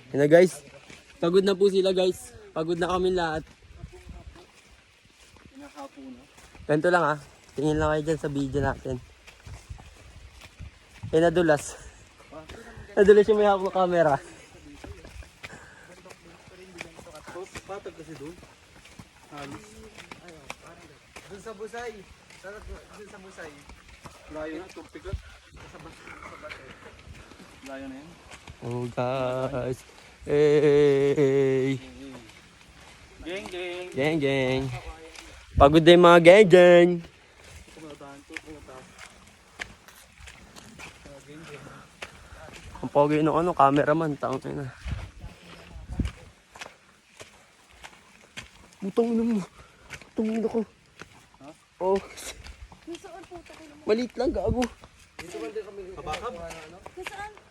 Yan na guys. Pagod na po sila guys. Pagod na kami lahat. Ganito lang ah. Tingin lang kayo dyan sa video natin. Eh nadulas. Nadulas yung may hawak na camera. Patag kasi doon. Halos. Doon sa busay. Doon sa busay. Layo na, tupik lang. Sa bate. Layo na yan. Oh guys. Hey. Geng, geng. Geng geng. Pagod din mga geng geng. Ang pogi ng ano, cameraman. Taong na. Butang ina mo. Butang ina ko. Ha? Oh. Maliit lang, gago. Kabakab?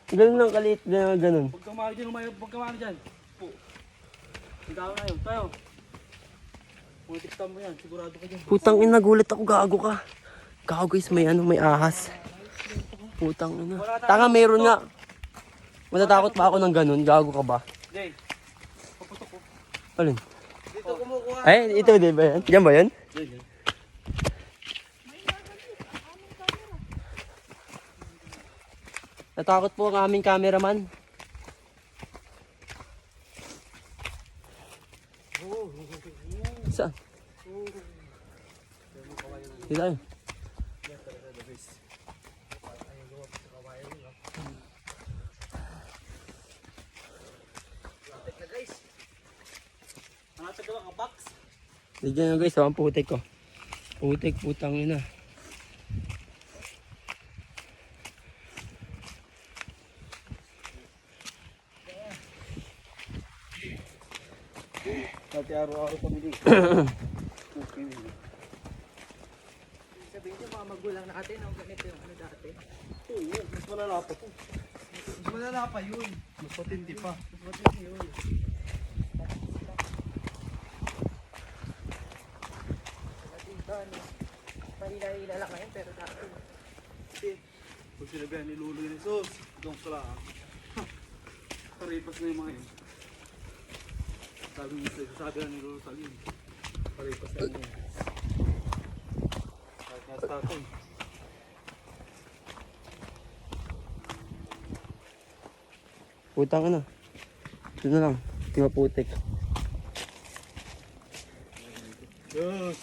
Ganun lang kaliit na ganun. Huwag kang mahal dyan, huwag kang mahal dyan. Ikaw na yun, tayo. Kung tiktan mo yan, sigurado ka dyan. Putang ina, gulat ako, gago ka. Gago guys, may ano, may ahas. Putang ina. Tanga, meron nga. Matatakot pa ako ng ganun, gago ka ba? Jay, paputok ko. Alin? Dito kumukuha. Ay, ito din ba yan? Diyan ba yan? Jay. Natakot po ang aming cameraman. Saan? Dito tayo. Nakatagawa ka box. Dito na guys, ang putik ko. Putik, putang ina. Dati araw-araw kami dito. Sabihin niyo mga magulang natin, ang ganito yung ano dati. Oo, mas malala pa to. Mas malala pa yun. Mas matindi pa. Mas matindi yun. Dito, ano, mahila-hila lang ngayon, pero dati. Kasi, pag sinabihan ni Lolo yun, sus, itong sala. Paripas na yung mga yun. Sabi ni Lolo Salim. Paripas na yun. Kahit nga sa tatay. Putang ina. Ito na lang. Di maputik. Yes!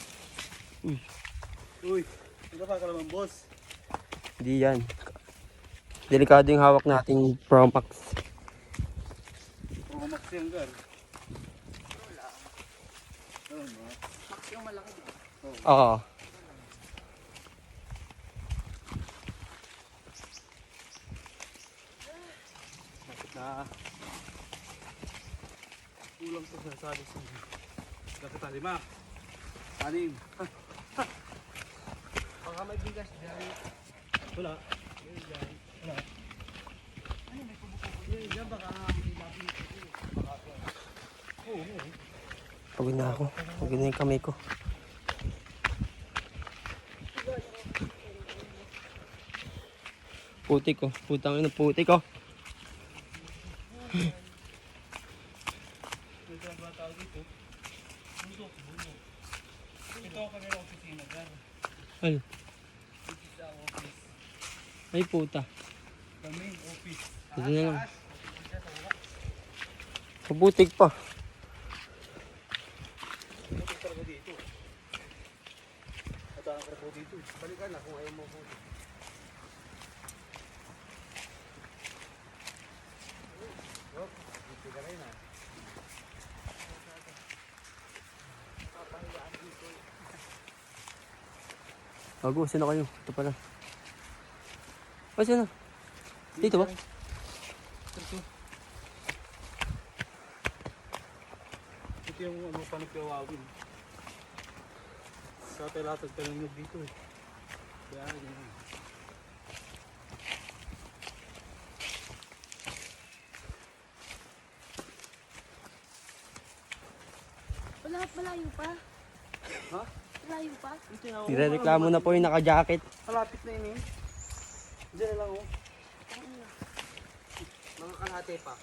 Uy, ano pa ka naman, boss? Hindi yan. Delikado yung hawak nating Pro Max. Oo, Max yan, Gar. Ano ba? Max yung malaki. Oo. Bakit na? Kulang sa sasali sa mga. Dapat talima. Anim. Baka may bigas dyan. Wala. Wala. Ano, may kubo-kubo yun. Diyan baka may labi. Oo, meron. Pagod na ako. Pagod na yung kamay ko. Putik ko. Putang ina, putik ko. Ito ang mga tao dito. Bundok, bundok. Ito ang kanilang opisina, Gar. Ay, This is the office. ay puta. The main office. Ito na lang. Putik pa. Ito talaga dito. Ito ang trapo dito. Balikan na kung ayaw mo po. Dito ka rin ah. Bago, sino kayo? Ito pala. Ay, sino? Dito ba? Ito. Ito yung ano pa nagkawawin. Sa telatag ka lang dito eh. Kaya ganyan. Malayo pa. Ha? Malayo pa. Ito na. Nire-reklamo na po yung naka-jacket. Malapit na yun eh. Diyan na lang oh. Mga kalahati pa.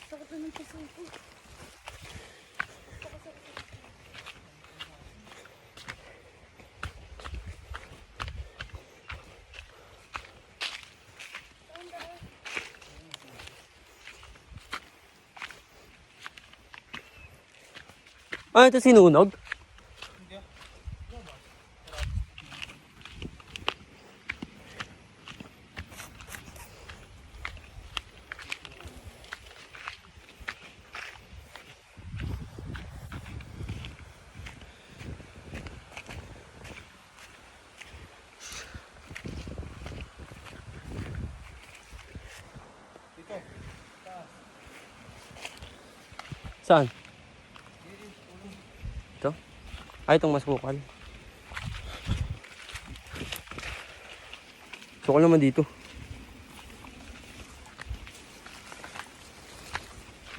Sakit na ng puso ko. Ah, ito sinunog? Saan? Ito? Ay, itong mas bukal. Sukal naman dito.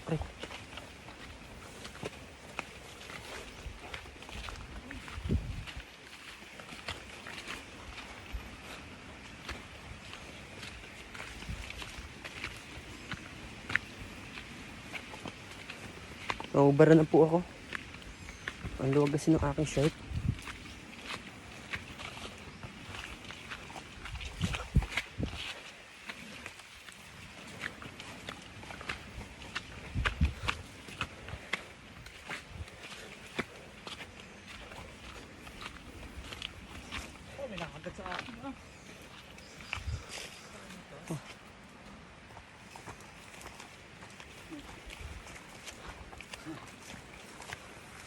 Ay. Naubara na po ako. Ang luwag kasi ng aking shirt. Oh, may nakagat sa akin. Ah.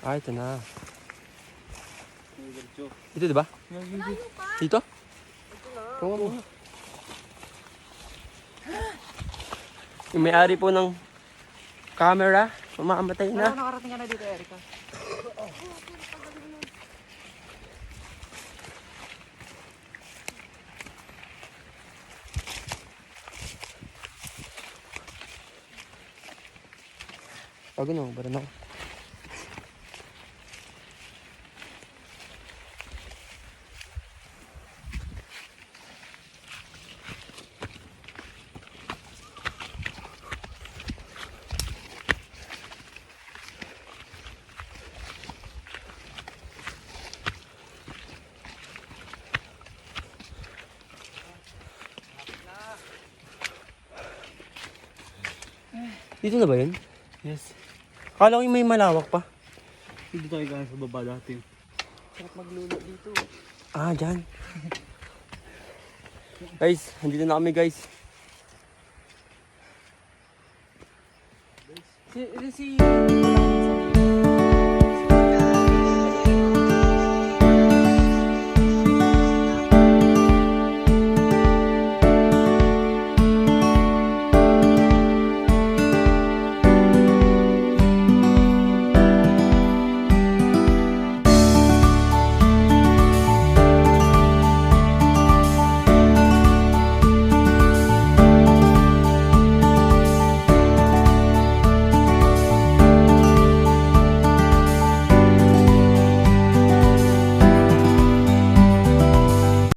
Ah, ito na. May diretso. Ito, di ba? Malayo pa. Dito? Oo mo. Yung may-ari po ng camera, mamamatay Ano na. nakarating ka na dito, Erica? Pag ano, bara na ako. Dito na ba yun? Yes. Akala ko yung may malawak pa. Dito tayo galing sa baba dati. Sarap maglulo dito. Ah, dyan. Guys, andito na kami guys. Si